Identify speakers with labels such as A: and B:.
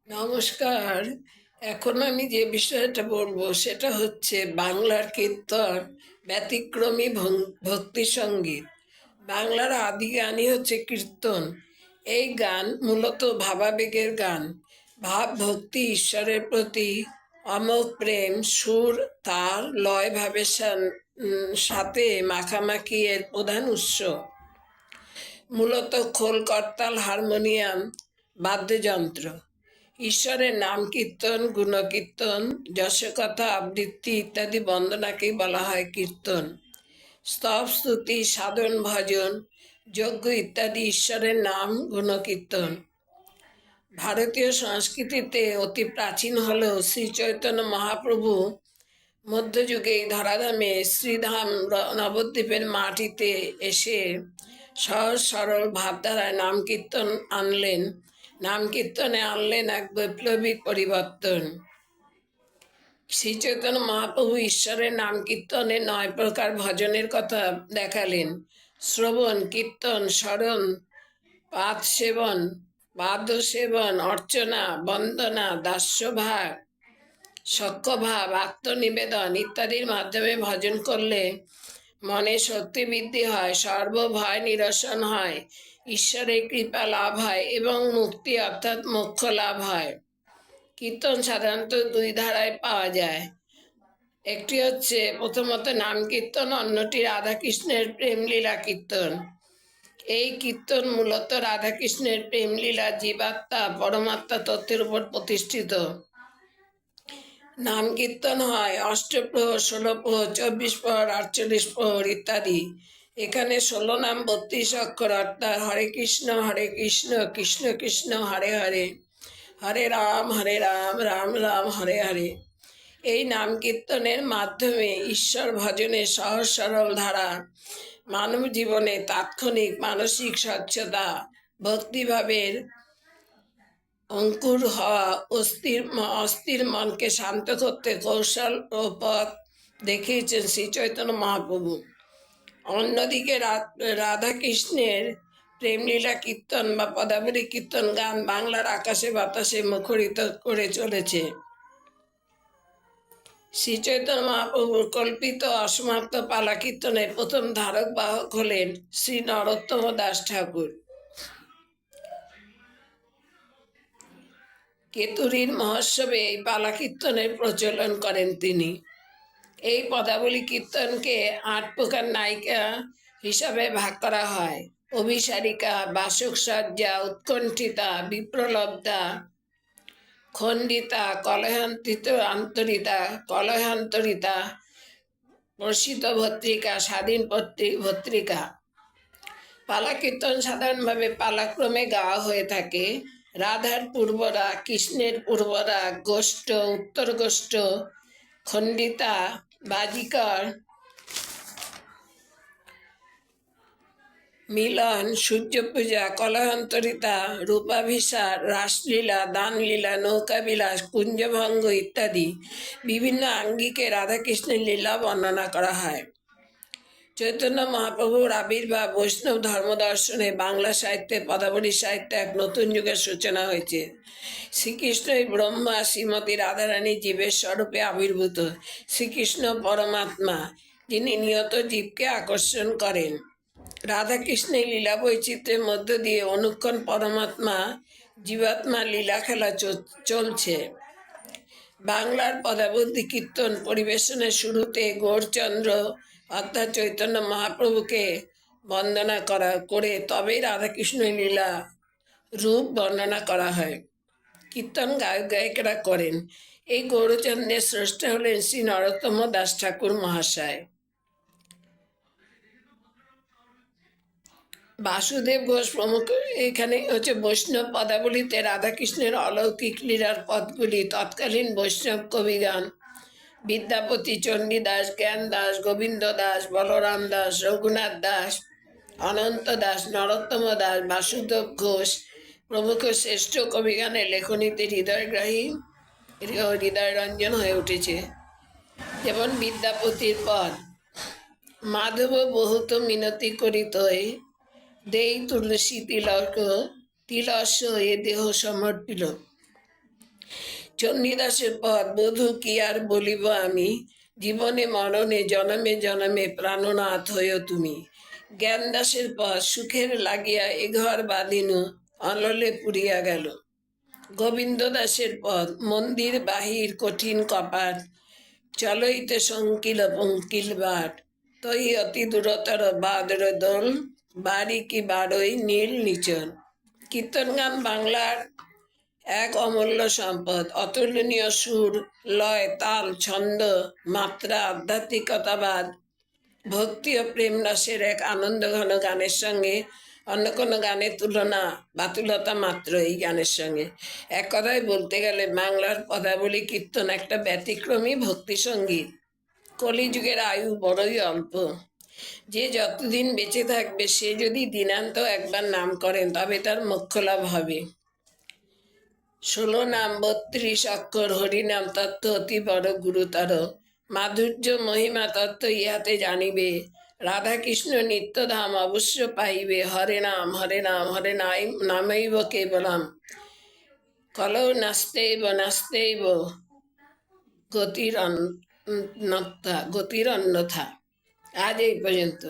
A: নমস্কার। এখন আমি যে বিষয়টা বলবো সেটা হচ্ছে বাংলার কীর্তন, ব্যতিক্রমী ভক্তি সঙ্গীত। বাংলার আদি গানই হচ্ছে কীর্তন। এই গান মূলত ভাবাবেগের গান। ভাব, ভক্তি, ঈশ্বরের প্রতি অমোঘ প্রেম, সুর, তাল, লয় ভাবের সাথে মাখামাখি এর প্রধান উৎস। মূলত খোল, করতাল, হারমোনিয়াম, বাদ্যযন্ত্র। ঈশ্বরের নাম কীর্তন, গুণকীর্তন, যশকথা, আবৃত্তি ইত্যাদি বন্দনাকেই বলা হয় কীর্তন। স্তব, স্তুতি, সাধন, ভজন, যজ্ঞ ইত্যাদি ঈশ্বরের নাম গুণকীর্তন। ভারতীয় সংস্কৃতিতে অতি প্রাচীন হলেও শ্রী চৈতন্য মহাপ্রভু মধ্যযুগে এই ধরাধামে শ্রীধাম নবদ্বীপের মাটিতে এসে সহজ সরল ভাবধারায় নাম কীর্তন আনলেন। নাম কীর্তনে আনলেন এক বৈপ্লবিক পরিবর্তন। শ্রী চৈতন্য মহাপ্রভু ঈশ্বরের নাম কীর্তনে 9 প্রকার ভজনের কথা দেখালেন। শ্রবণ, কীর্তন, স্মরণ, পাদ সেবন, বাদ্য সেবন, অর্চনা, বন্দনা, দাস্যভাব, সখ্যভাব, আত্মনিবেদন ইত্যাদির মাধ্যমে ভজন করলে মনে শক্তি বৃদ্ধি হয়, সর্বভয় নিরসন হয়, ঈশ্বরের কৃপা লাভ হয় এবং মুক্তি অর্থাৎ মোক্ষ লাভ হয়। কীর্তন সাধারণত 2 ধারায় পাওয়া যায়। একটি হচ্ছে প্রথমত নাম কীর্তন, অন্যটি রাধাকৃষ্ণের প্রেমলীলা কীর্তন। এই কীর্তন মূলত রাধাকৃষ্ণের প্রেমলীলা, জীবাত্মা, পরমাত্মা তত্ত্বের উপর প্রতিষ্ঠিত। নাম কীর্তন হয় অষ্টপ্রহর, 16 প্রহর, 24 প্রহর, 48 প্রহর ইত্যাদি। এখানে 16 নাম 32 অক্ষর, অর্থাৎ হরে কৃষ্ণ কৃষ্ণ কৃষ্ণ হরে হরে, হরে রাম রাম রাম হরে হরে। এই নাম কীর্তনের মাধ্যমে ঈশ্বর ভজনের সহজ সরল ধারা, মানব জীবনে তাৎক্ষণিক মানসিক স্বচ্ছতা, ভক্তিভাবের অঙ্কুর হওয়া, অস্থির মনকে শান্ত করতে কৌশল ও পথ দেখিয়েছেন শ্রী চৈতন্য মহাপ্রভু। অন্যদিকে রাধাকৃষ্ণের প্রেমলীলা কীর্তন বা পদাবলী কীর্তন গান বাংলার আকাশে বাতাসে মুখরিত করে চলেছে। শ্রী চৈতন্য মহাপ্রভুর কল্পিত অসমাপ্ত পালা কীর্তনের প্রথম ধারক বাহক হলেন শ্রী নরোত্তম দাস ঠাকুর। কেতুরীর মহোৎসবে এই পালা কীর্তনের প্রচলন করেন তিনি। এই পদাবলী কীর্তনকে 8 প্রকার নায়িকা হিসাবে ভাগ করা হয়: অভিসারিকা, বাসক সজ্জা, উৎকণ্ঠিতা, বিপ্রলব্ধা, খণ্ডিতা, কলহান্তরিতা, প্রসিত ভত্রিকা, স্বাধীন ভত্রিকা। পালা কীর্তন সাধারণভাবে পালাক্রমে গাওয়া হয়ে থাকে। রাধার পূর্বরা, কৃষ্ণের পূর্বরা, গোষ্ঠ, উত্তর গোষ্ঠ, খণ্ডিতা, বাজিকর, মিলন, সূর্য পূজা, কলহান্তরিতা, রূপাভিসার, রাসলীলা, দানলীলা, নৌকাবিলাস, কুঞ্জভঙ্গ ইত্যাদি বিভিন্ন আঙ্গিকে রাধাকৃষ্ণের লীলা বর্ণনা করা হয়। চৈতন্য মহাপ্রভুর আবির্ভাব বৈষ্ণব ধর্মদর্শনে বাংলা সাহিত্যে, পদাবলী সাহিত্যে এক নতুন যুগের সূচনা হয়েছে। শ্রীকৃষ্ণই ব্রহ্মা, শ্রীমতী রাধারানী জীবের স্বরূপে আবির্ভূত। শ্রীকৃষ্ণ পরমাত্মা, যিনি নিয়ত জীবকে আকর্ষণ করেন। রাধাকৃষ্ণের লীলা বৈচিত্র্যের মধ্য দিয়ে অনুক্ষণ পরমাত্মা জীবাত্মা লীলা খেলা চলছে। বাংলার পদাবলী কীর্তন পরিবেশনের শুরুতে গৌরচন্দ্র অর্থাৎ চৈতন্য মহাপ্রভুকে বন্দনা করে তবেই রাধাকৃষ্ণের লীলা রূপ বর্ণনা করা হয়। কীর্তন গায়ক গায়িকারা করেন। এই গৌরচন্দ্রের স্রষ্টা হলেন শ্রী নরোত্তম দাস ঠাকুর মহাশয়। বাসুদেব ঘোষ প্রমুখ। এখানে হচ্ছে বৈষ্ণব পদাবলীতে রাধাকৃষ্ণের অলৌকিক লীলার পদগুলি তৎকালীন বৈষ্ণব কবিগান বিদ্যাপতি, চণ্ডীদাস, জ্ঞান দাস, গোবিন্দ দাস, বলরাম দাস, রঘুনাথ দাস, অনন্ত দাস, নরোত্তম দাস, বাসুদেব ঘোষ প্রমুখ শ্রেষ্ঠ কবিগানের লেখনীতে হৃদয়গ্রাহী হৃদয়রঞ্জন হয়ে উঠেছে। যেমন বিদ্যাপতির পদ: মাধব বহুত মিনতি করিত দেই তুলসী তিলক, তিলস্য এ দেহ সমর্পিল। চণ্ডীদাসের পদ বধূ কি আর বলিব আমি, জীবনে মরণে জনমে জনমে প্রাণনাথ হইও তুমি। জ্ঞানদাসের পদ সুখের লাগিয়া এ ঘর বাঁধিনু, অনলে পুড়িয়া গেল। গোবিন্দ দাসের পদ মন্দির বাহির কঠিন কপাট, চলইতে শঙ্কিল পঙ্কিল বাট, তৈ অতি দূরতর বাদর দোল, বাড়ি কি বারোই নীল নিচল। কীর্তন গান বাংলার এক অমূল্য সম্পদ। অতুলনীয় সুর, লয়, তাল, ছন্দ, মাত্রা, আধ্যাত্মিকতাবাদ, ভক্তি ও প্রেম রসের এক আনন্দঘন গানের সঙ্গে অন্য কোনো গানের তুলনা বাতুলতা মাত্র এই গানের সঙ্গে। এক কথায় বলতে গেলে বাংলার পদাবলী কীর্তন একটা ব্যতিক্রমী ভক্তি সঙ্গীত। কলিযুগের আয়ু বড়ই অল্প। যে যতদিন বেঁচে থাকবে সে যদি দিনান্ত একবার নাম করেন তবে তার মোক্ষ লাভ হবে। 16 নাম 32 অক্ষর হরিনাম তত্ত্ব অতি বড় গুরুতর, মাধুর্য মহিমা তত্ত্ব ইহাতে জানিবে, রাধাকৃষ্ণ নিত্যধাম অবশ্য পাইবে, হরে নাম হরে নাম হরে নামৈব কেবলম, কলৌ নাস্তেইব নাস্তেইব গতির অন্যথা। আজ এই পর্যন্ত।